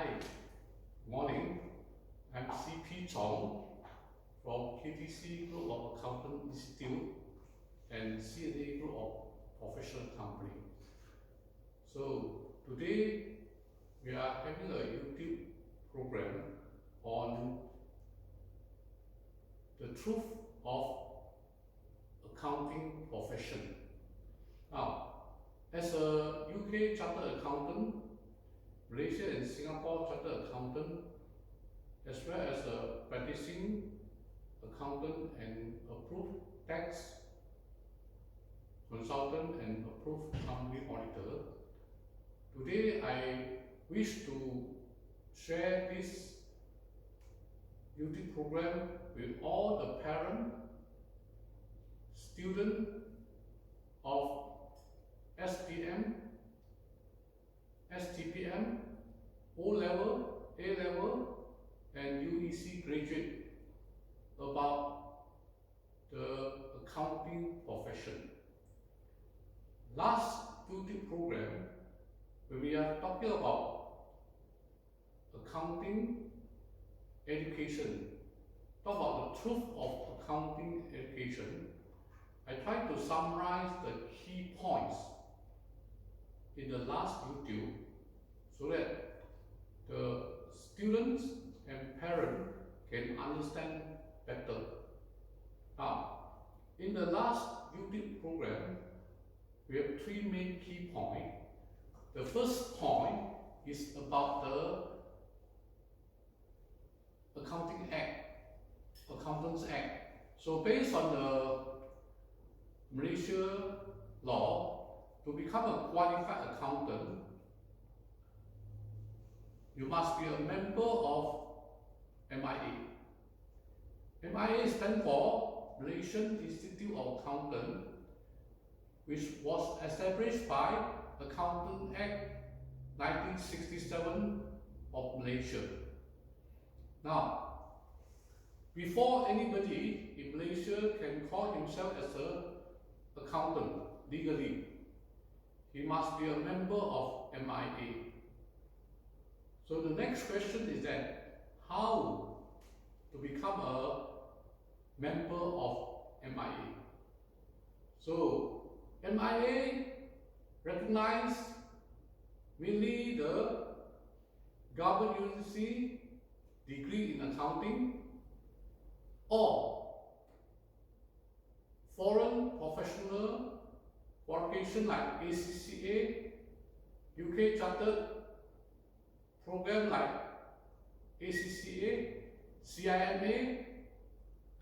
Hi, morning. I'm CP Chong from KTC Group of Accountant Institute and CNA Group of Professional Company. So today we are having a YouTube program on the truth of accounting profession. Now, as a UK Chartered Accountant, Malaysia and Singapore Chartered Accountant, as well as a practicing accountant and approved tax consultant and approved company auditor. Today I wish to share this YouTube program with all the parent, student of SPM, STPM, O-level, A-level, and UEC graduate about the accounting profession. Last YouTube program, when we are talking about accounting education, talk about the truth of accounting education, I tried to summarize the key points in the last YouTube so that the students and parents can understand better. Now, in the last YouTube program, we have three main key points. The first point is about the Accounting Act, Accountants Act. So based on the Malaysia law, to become a qualified accountant, you must be a member of MIA. MIA stands for Malaysian Institute of Accountants, which was established by Accountant Act 1967 of Malaysia. Now, before anybody in Malaysia can call himself as an accountant legally, he must be a member of MIA. So the next question is that how to become a member of MIA? So MIA recognizes mainly the Government University degree in accounting or foreign professional qualification like ACCA, UK Chartered program like ACCA, CIMA,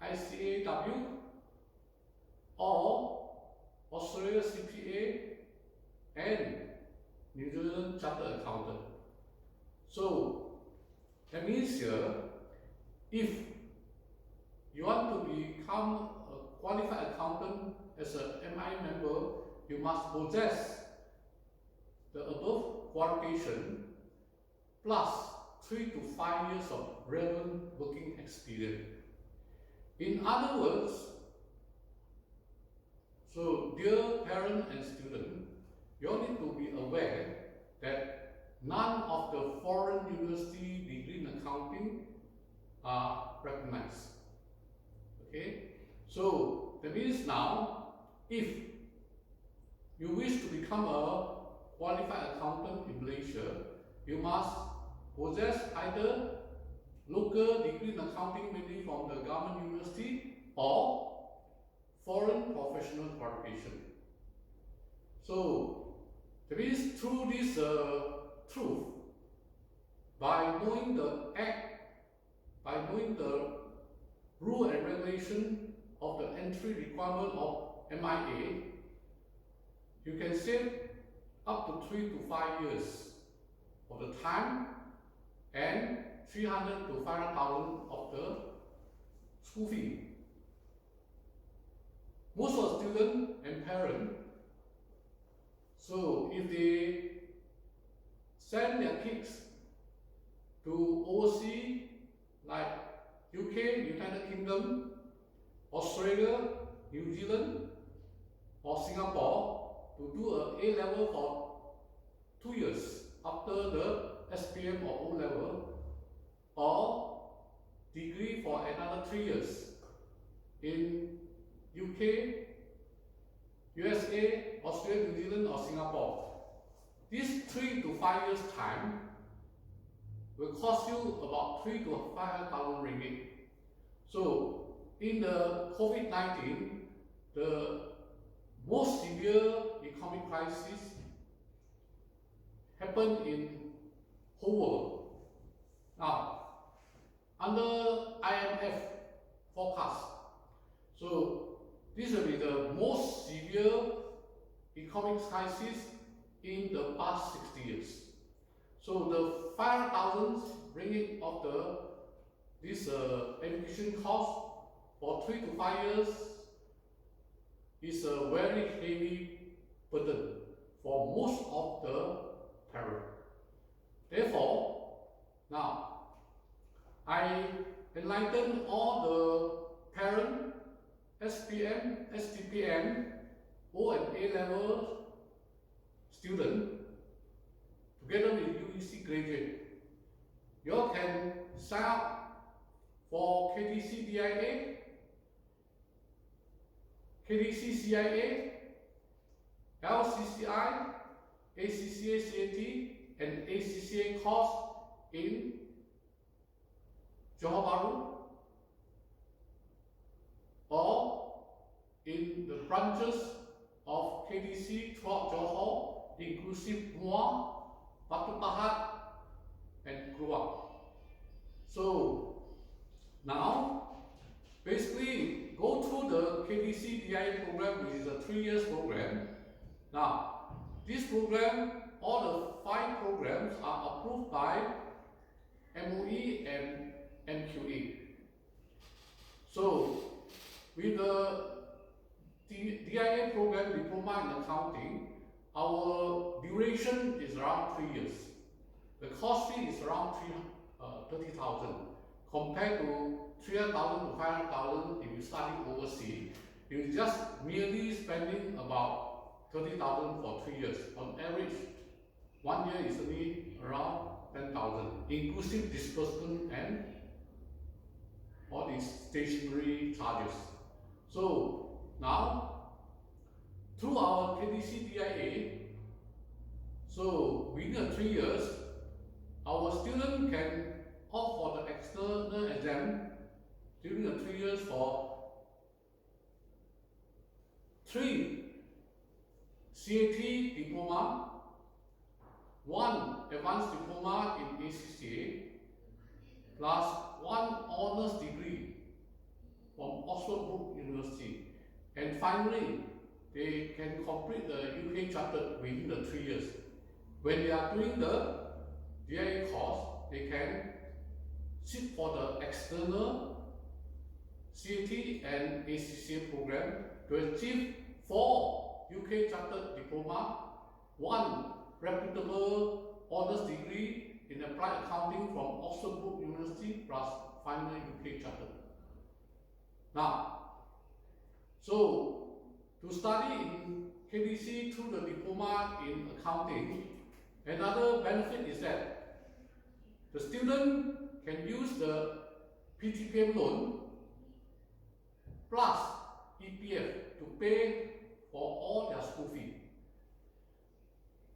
ICAW, or Australia CPA and New Zealand Chartered Accountant. So that means here, if you want to become a qualified accountant as a MI member, you must possess the above qualification plus 3 to 5 years of relevant working experience. In other words, so dear parent and student, you all need to be aware that none of the foreign university degree in accounting are recognized. Okay, so that means now, if you wish to become a qualified accountant in Malaysia, you must possess either local degree in accounting, mainly from the government university, or foreign professional qualification. So that means through this truth, by knowing the act, by knowing the rule and regulation of the entry requirement of MIA, you can save up to 3 to 5 years of the time and 300 to 500,000 of the school fee. Most of the students and parents, so if they send their kids to overseas like UK, United Kingdom, Australia, New Zealand, or Singapore to do a A-level for 2 years after the SPM or O-level, or degree for another 3 years in UK, USA, Australia, New Zealand, or Singapore. This 3 to 5 years time will cost you about 3 to 500,000 ringgit. So in the COVID-19, the most severe economic crisis happened in whole world. Now, under IMF forecast, so this will be the most severe economic crisis in the past 60 years. So the 500,000 ringgit of this education cost for 3 to 5 years is a very heavy burden for most of the parents. Therefore, now I enlighten all the parent, SPM, STPM, O and A level student, together with UEC graduate. You all can sign up for KDC DIA, KDC CIA, LCCI, ACCA CAT, and ACCA course in Johor Bahru, or in the branches of KDC throughout Johor, inclusive Muar, Batu Pahat, and Keluak. So now, basically, go through the KDC DIA program, which is a 3 years program. Now, this program, all the 5 programs are approved by MOE and MQA. So, with the DIA program, Diploma in Accounting, our duration is around 3 years. The cost fee is around 30,000 compared to 300,000 to 500,000 if you study overseas. You're just merely spending about 30,000 for 3 years. On average, 1 year is only around 10,000, inclusive disbursement and all these stationery charges. So now, through our KDC DIA, so within 3 years, our student can opt for the external exam during the 3 years for 3 CAT diploma, 1 advanced diploma in ACCA, plus 1 honors degree from Oxford Brookes University. And finally, they can complete the UK Chartered within the 3 years. When they are doing the DIA course, they can sit for the external CAT and ACCA program to achieve 4 UK Chartered diploma, 1 reputable honors degree in applied accounting from Oxford Brookes University, plus final UK Chartered. Now, so to study in KDC through the diploma in accounting, another benefit is that the student can use the PTPM loan plus EPF to pay for all their school fee.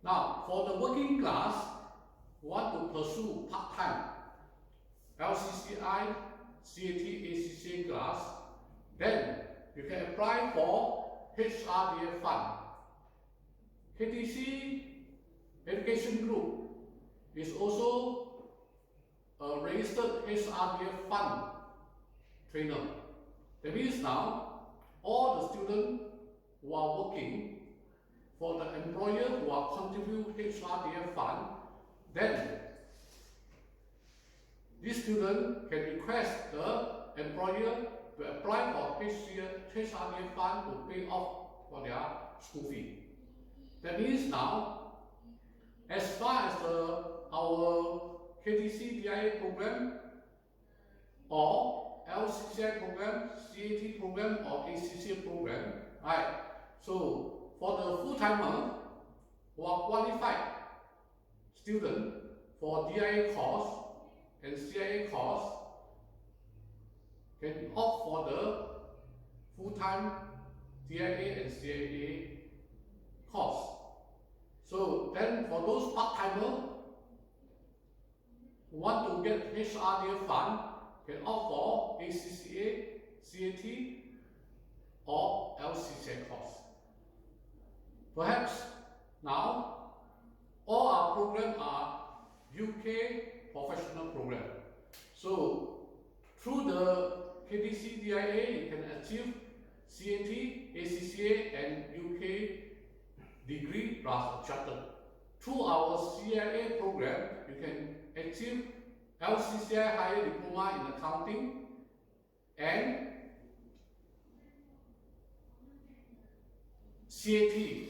Now, for the working class who want to pursue part-time LCCI, CAT, ACCA class, then you can apply for HRDF fund. KDC Education Group is also a registered HRDF fund trainer. That means now all the students who are working for the employer who are contribute HRDF fund, then this student can request the employer to apply for HRDF fund to pay off for their school fee. That means now, as far as our KDC DIA program or LCCI program, CAT program or ACCA program, right? So for the full-timer who are qualified student for DIA course and CIA course can opt for the full-time DIA and CIA course. So then for those part-timers who want to get HRDF fund can opt for ACCA, CAT or LCCA course. Perhaps now all our programs are UK professional program. So through the KDC DIA you can achieve CAT, ACCA and UK degree plus a charter. Through our CIA program you can achieve LCCI higher diploma in accounting and CAT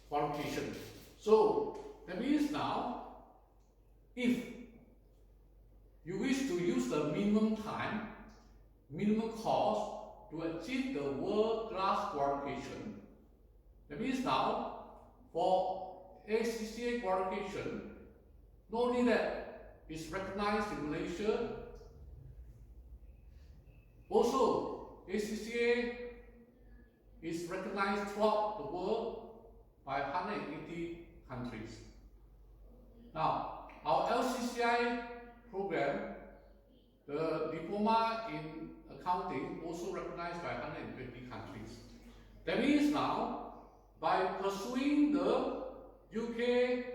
qualification. So that means now, if you wish to use the minimum time, minimum cost to achieve the world-class qualification, that means now for ACCA qualification, not only that it's recognized in Malaysia, also ACCA is recognized throughout the world by 180 countries. Now, our LCCI program, the diploma in accounting, also recognized by 120 countries. That means now, by pursuing the UK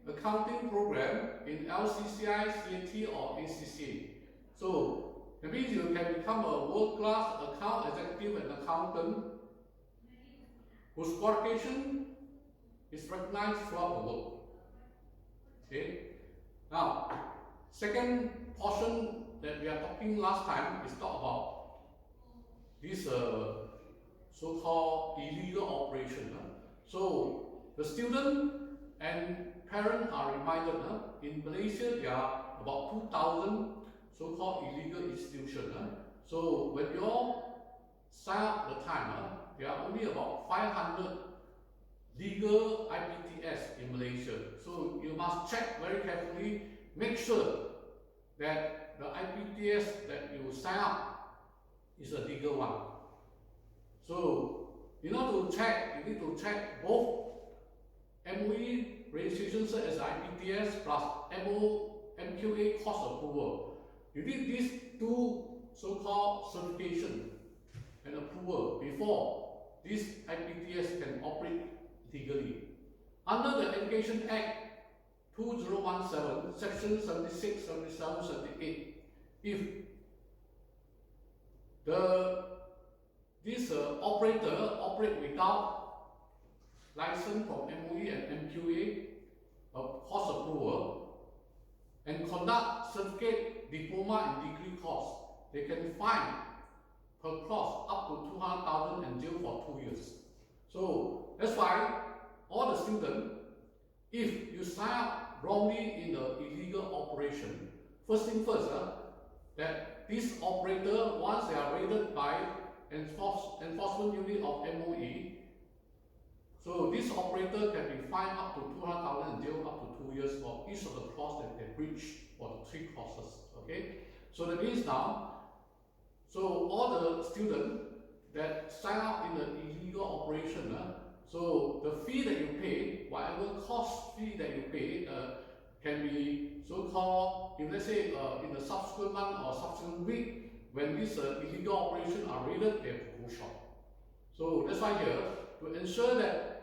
accounting program in LCCI, CAT or ACCA, so that means you can become a world-class account executive and accountant whose qualification is recognized throughout the world. Okay. Now, second portion that we are talking last time is talk about this so-called illegal operation. So the student and parents are reminded in Malaysia there are about 2,000 so-called illegal institutions. So when you all sign up the time, there are only about 500 legal IPTS in Malaysia. So you must check very carefully, make sure that the IPTS that you sign up is a legal one. So in order to check, you need to check both MOE registration cert as IPTS plus MQA course approval. You need these two so-called certification and approval before this IPTS can operate legally. Under the Education Act 2017, Section 76, 77, 78, if this operator operate without license from MOE and MQA course approval and conduct certificate, diploma and degree course, they can fine per course up to 200,000 and jail for 2 years. So that's why all the students, if you sign up wrongly in the illegal operation, first thing first, that this operator, once they are raided by enforcement unit of MOE, so this operator can be fined up to 200,000 and jail up to 2 years for each of the clause that they breach for the 3 clauses. Okay, so that means now, so all the students that sign up in the illegal operation, so the fee that you pay, whatever cost fee that you pay, can be so-called, if let's say in the subsequent month or subsequent week, when these illegal operations are raided, they have to go short. So that's why here, to ensure that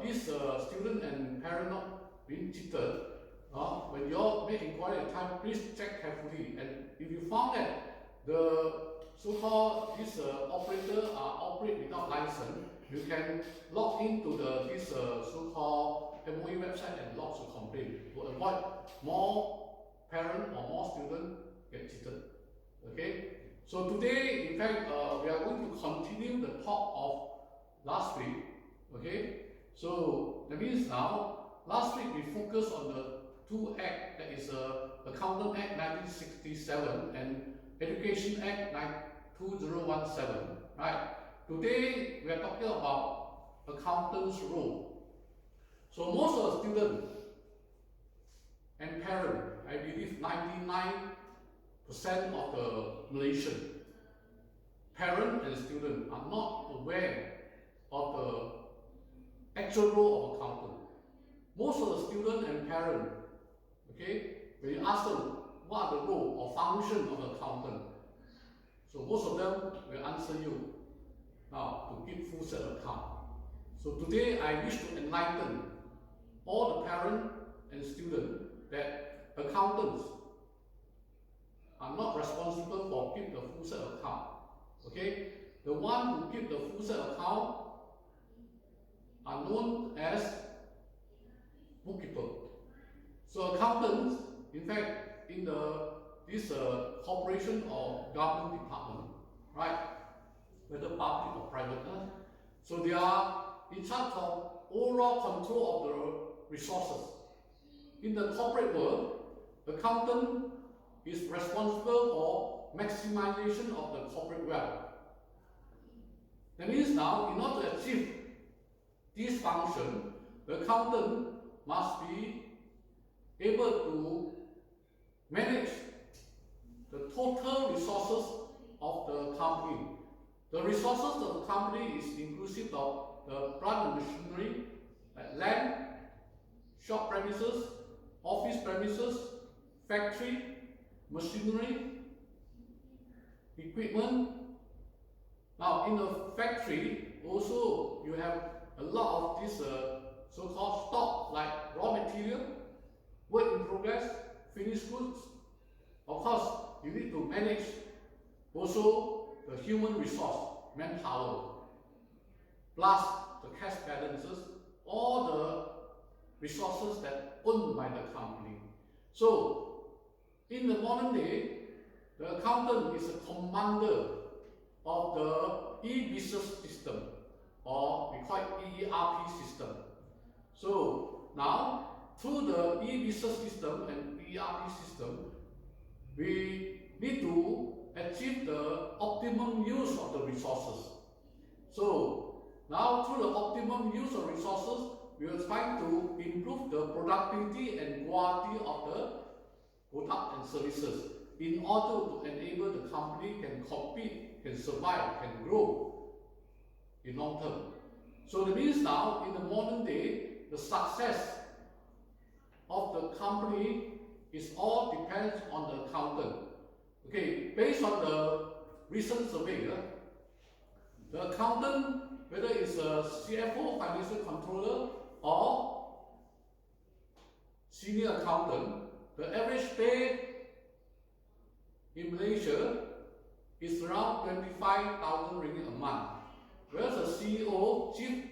these student and parent not being cheated, when you all make inquiry at time, please check carefully. And if you found that the so-called this operator operate without license, you can log into this so-called MOE website and lodge a complaint to avoid more parents or more students get cheated. Okay. So today, in fact, we are going to continue the talk of last week. Okay. So that means now, last week we focused on the 2 acts, that is Accountant Act 1967 and Education Act 2017. Right. Today we are talking about accountant's role. So most of the students of the Malaysian parent and student are not aware of the actual role of accountant. Most of the student and parent, okay, when you ask them what are the role or function of the accountant, so most of them will answer you now to keep full set account. So today I wish to enlighten all the parent and student that accountants are not responsible for keep the full set account. Okay, the one who keep the full set account are known as bookkeeper. So accountants, in fact, in this corporation or government department, right, whether public or private, so they are in charge of overall control of the resources. In the corporate world, accountant is responsible for maximization of the corporate wealth. That means now, in order to achieve this function, the accountant must be able to manage the total resources of the company. The resources of the company is inclusive of the plant and machinery, like land, shop premises, office premises, factory, machinery, equipment. Now in the factory also you have a lot of this so-called stock like raw material, work in progress, finished goods. Of course, you need to manage also the human resource, manpower, plus the cash balances, all the resources that owned by the company. So, in the modern day, the accountant is a commander of the e-business system, or we call it ERP system. So now, through the e-business system and ERP system, we need to achieve the optimum use of the resources. So now, through the optimum use of resources, we are trying to improve the productivity and quality of the product and services in order to enable the company can compete, can survive, can grow in long term. So that means now, in the modern day, the success of the company is all depends on the accountant. Okay, based on the recent survey, the accountant, whether it's a CFO, financial controller, or senior accountant, the average pay in Malaysia is around 25,000 ringgit a month. Whereas the CEO, Chief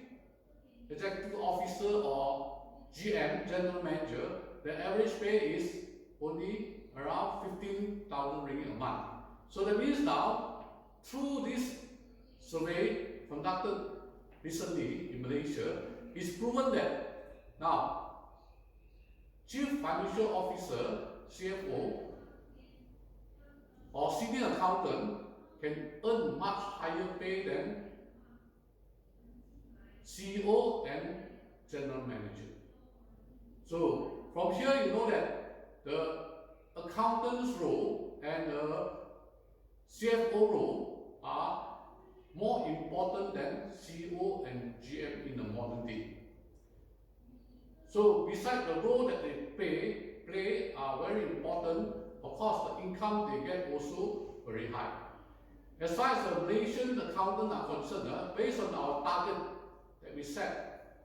Executive Officer, or GM, General Manager, the average pay is only around 15,000 ringgit a month. So that means now, through this survey conducted recently in Malaysia, it's proven that now, Chief Financial Officer, CFO, or senior accountant can earn much higher pay than CEO and General Manager. So from here you know that the accountant's role and the CFO role are more important than CEO and GM in the modern day. So besides the role that they play are very important, of course the income they get also very high. As far as the Malaysian accountants are concerned, based on our target that we set,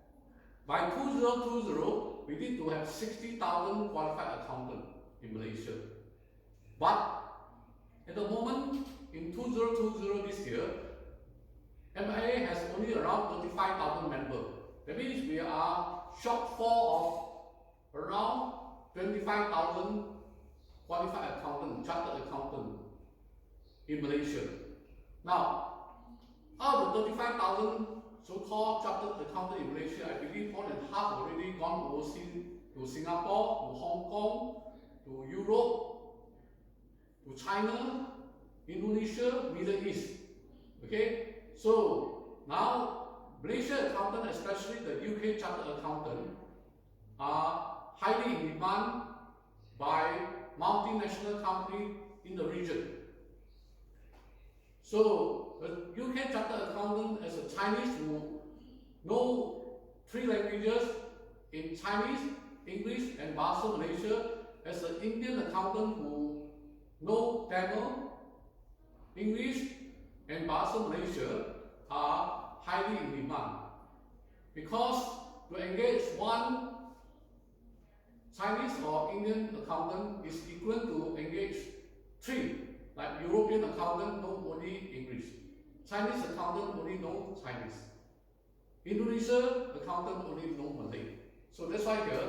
by 2020 we need to have 60,000 qualified accountants in Malaysia. But at the moment, in 2020 this year, MIA has only around 35,000 members. That means we are shortfall of around 25,000 qualified accountants, chartered accountants in Malaysia. Now, out of the 35,000 so-called chartered accountants in Malaysia, I believe more than half already gone overseas to Singapore, to Hong Kong, to Europe, to China, Indonesia, Middle East. Okay, so now Malaysia accountant, especially the UK chartered accountant, are highly in demand by multinational companies in the region. So the UK Chartered Accountant as a Chinese who know 3 languages in Chinese, English and Bahasa Malaysia, as an Indian accountant who know Tamil, English and Bahasa Malaysia are highly in demand. Because to engage one Chinese or Indian accountant is equivalent to engage 3. Like European accountant know only English, Chinese accountant only know Chinese, Indonesia accountant only know Malay. So that's why here,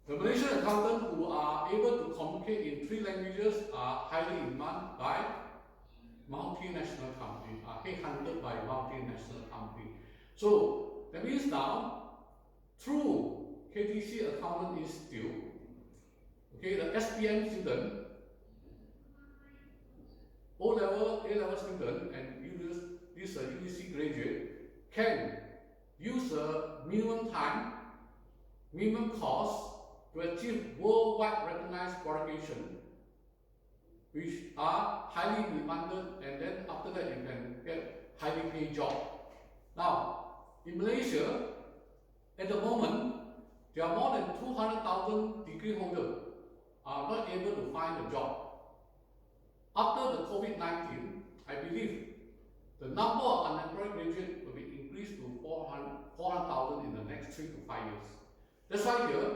the Malaysian accountants who are able to communicate in 3 languages are highly in demand by multinational companies, are headhunted by multinational companies. So that means now, through KTC Accountant Institute, okay, the SPM student, O-level, A-level student, and this UEC graduate can use a minimum time, minimum cost to achieve worldwide recognized qualification, which are highly demanded, and then after that you can get highly paid job. Now, in Malaysia, at the moment, there are more than 200,000 degree holders are not able to find a job. After the COVID-19, I believe the number of unemployed graduates will be increased to 400,000 in the next 3 to 5 years. That's why here,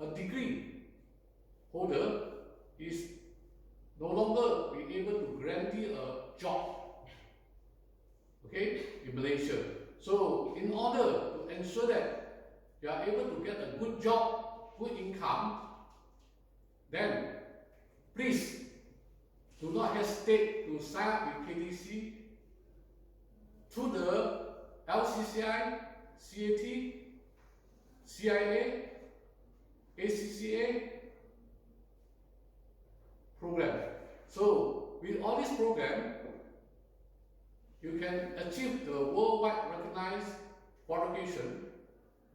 a degree holder is no longer be able to guarantee a job, okay, in Malaysia. So in order to ensure that you are able to get a good job, good income, then please do not hesitate to sign up with KTC through the LCCI, CAT, CIA, ACCA program. So with all this program, you can achieve the worldwide recognized qualification.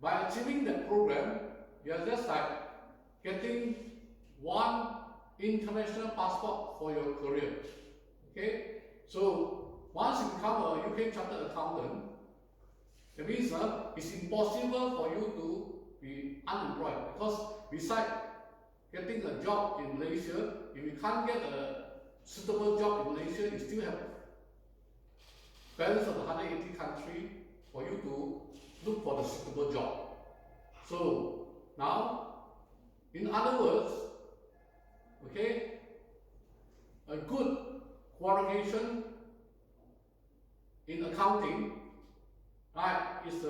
By achieving that program, you are just like getting one international passport for your career. Okay? So once you become a UK Chartered Accountant, that means it's impossible for you to be unemployed, because besides getting a job in Malaysia, if you can't get a suitable job in Malaysia, you still have balance of 180 countries for you to look for the suitable job. So now, in other words, okay, a good qualification in accounting, right, is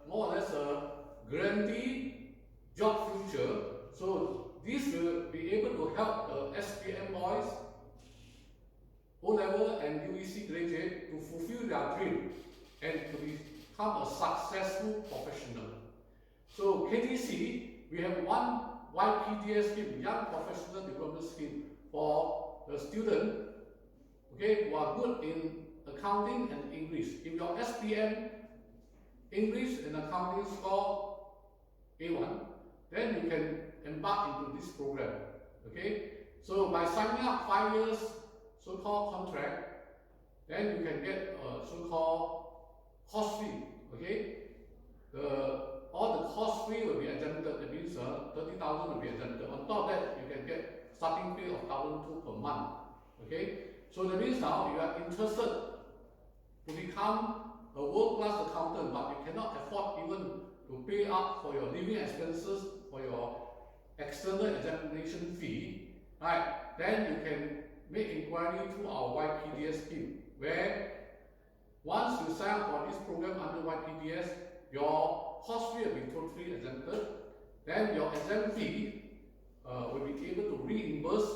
more or less a guaranteed job future. So this will be able to help the SPM boys, O-level and UEC graduate to fulfill their dream and to become a successful professional. So KTC, we have one YPDS scheme, Young Professional Development Scheme, for the student, okay, who are good in accounting and English. If your SPM English and accounting score A1, then you can embark into this program. Okay, so by signing up 5 years so-called contract, then you can get a so-called cost fee. Okay, all the cost fee will be exempted. That means 30,000 will be exempted. On top of that, you can get starting fee of 1,200 per month. Okay, so that means now you are interested to become a world-class accountant, but you cannot afford even to pay up for your living expenses, for your external examination fee, right? Then you can make inquiry through our YPDS scheme, where once you sign up for this program under YPDS, your cost fee will be totally exempted. Then your exam fee will be able to reimburse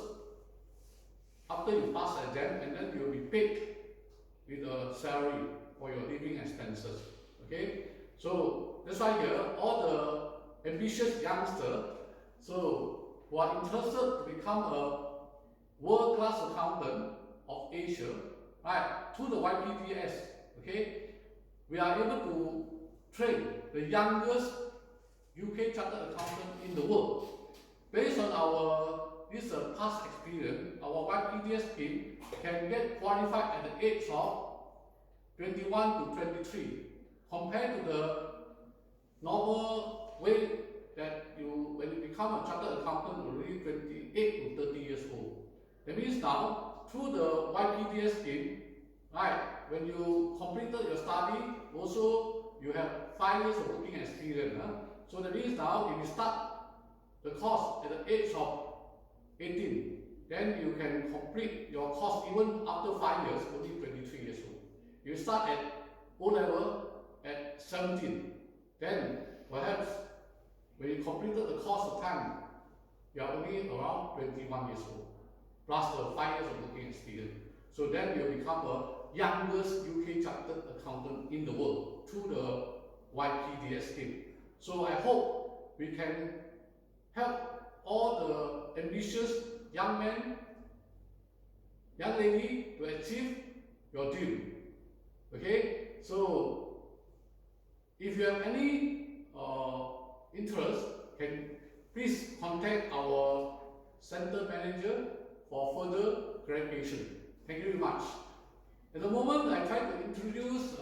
after you pass the exam, and then you will be paid with a salary for your living expenses. Okay, so that's why here all the ambitious youngsters, so who are interested to become a world-class accountant of Asia, right, through the YPDS, okay, we are able to train the youngest UK Chartered Accountant in the world based on our this past experience, our YPDS scheme can get qualified at the age of 21 to 23, compared to the normal way that when you become a chartered accountant, already 28 to 30 years old. That means now, through the YPDS scheme, right, when you completed your study, also you have 5 years of working experience. So that means now, if you start the course at the age of 18, then you can complete your course even after 5 years, only 23 years old. You start at O-level at 17, then perhaps when you completed the course of time, you are only around 21 years old, plus the 5 years of working experience. So then you become the youngest UK chartered accountant in the world through the YPDS scheme. So I hope we can help all the ambitious young men, young lady to achieve your dream. Okay, so if you have any interest, please contact our center manager for further clarification. Thank you very much. At the moment, I try to introduce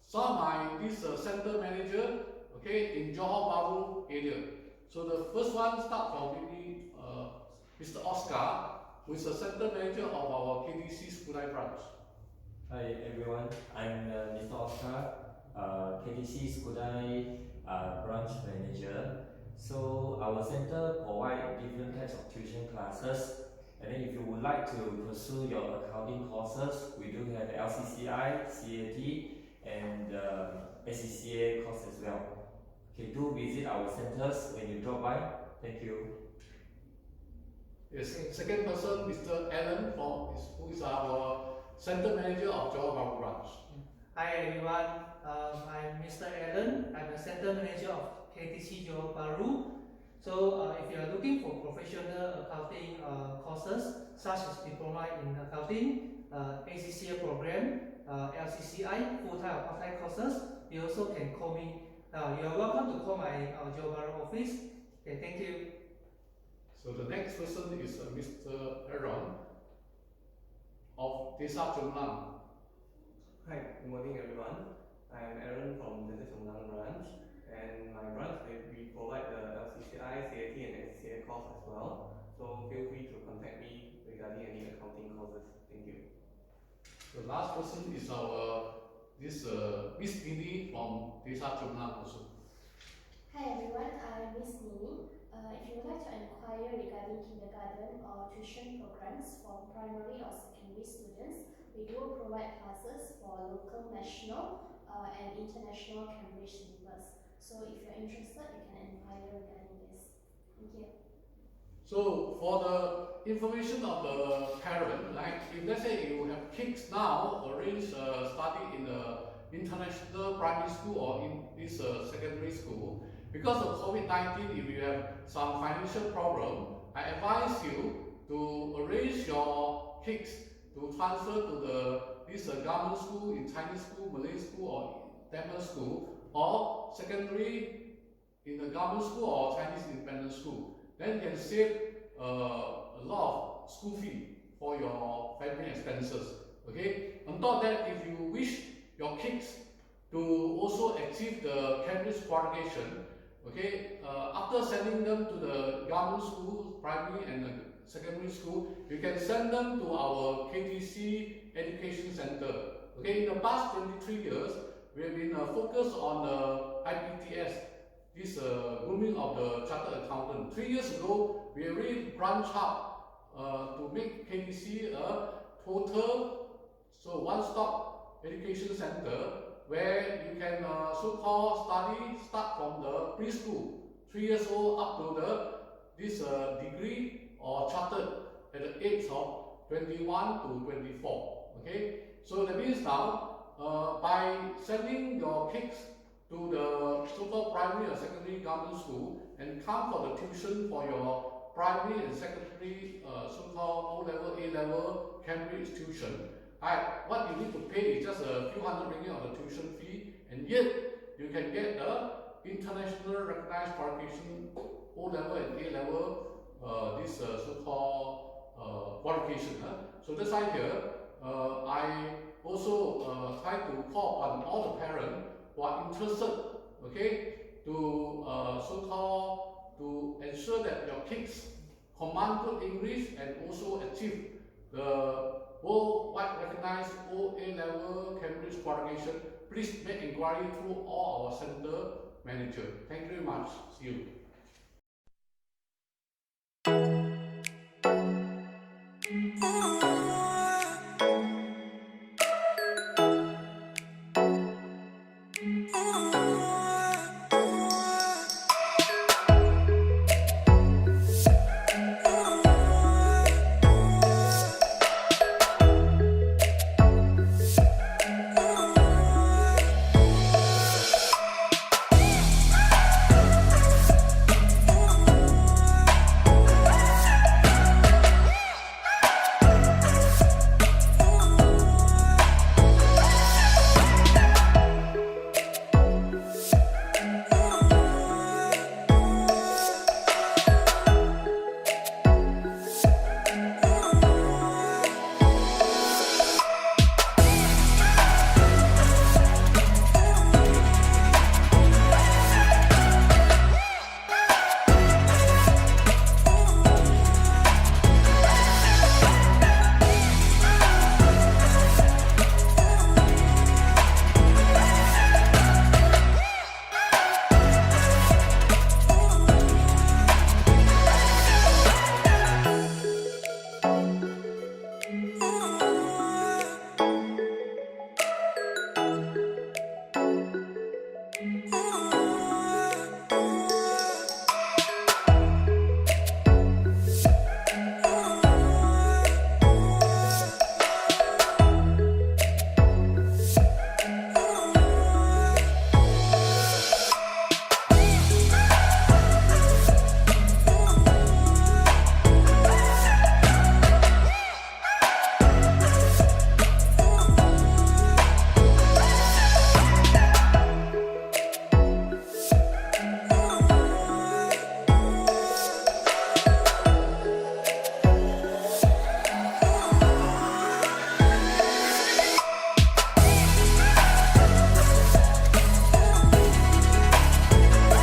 some of my center manager, okay, in Johor Bahru area. So the first one start from maybe Mr. Oscar, who is the center manager of our KDC Skudai branch. Hi everyone, I'm Mr. Oscar, KDC Skudai branch manager. So our center provides different types of tuition classes, and then if you would like to pursue your accounting courses, we do have LCCI, CAT, and SCCA course as well. Okay, do visit our centers when you drop by. Thank you. Yes, second person, Mr. Alan, who is our center manager of Johor Bahru branch. Hi everyone, I'm Mr. Alan. I'm the center manager of KTC Johor Bahru. So if you are looking for professional accounting courses such as diploma in accounting, ACCA program, LCCI, full-time or part-time courses, you also can call me. You are welcome to call my Johor Bahru office. Okay, thank you. So the next person is Mr. Aaron of Desa Chonglang. Hi, good morning everyone. I am Aaron from Desa Chonglang branch, and my branch we provide the LCCI, CAT and SCCA course as well. So feel free to contact me regarding any accounting courses. Thank you. The last person is our Miss Nini from Desa Chonglang also. Hi everyone, I'm Miss Nini. If you would like to inquire regarding kindergarten or tuition programs for primary or secondary students, we do provide classes for local, national, and international Cambridge syllabus. So if you're interested, you can inquire regarding this. Thank you. So for the information of the parent, like if let's say you have kids now arrange study in the international primary school or in this secondary school, because of COVID-19, if you have some financial problem, I advise you to arrange your kids to transfer to this government school, in Chinese school, Malay school, or Tamil school, or secondary in the government school or Chinese independent school. Then you can save a lot of school fee for your family expenses. Okay. On top of that, if you wish your kids to also achieve the Cambridge qualification, okay, after sending them to the government school, primary and secondary school, you can send them to our KTC Education Center. Okay, in the past 23 years, we have been focused on the IPTS, this grooming of the chartered accountant. 3 years ago, we already branched out to make KTC a total, so one-stop education center, where you can so-called start from the preschool, 3 years old, up to this degree or chartered at the age of 21 to 24. Okay, so that means now by sending your kids to the so-called primary or secondary government school and come for the tuition for your primary and secondary so-called O-level, A-level Cambridge tuition. What you need to pay is just a few hundred ringgit of the tuition fee, and yet you can get the international recognized qualification O-level and A-level this so-called qualification. So that's why here I also try to call on all the parents who are interested, okay, to to ensure that your kids command good English and also achieve the worldwide recognized OA level Cambridge qualification. Please make inquiry through all our center manager. Thank you very much. See you.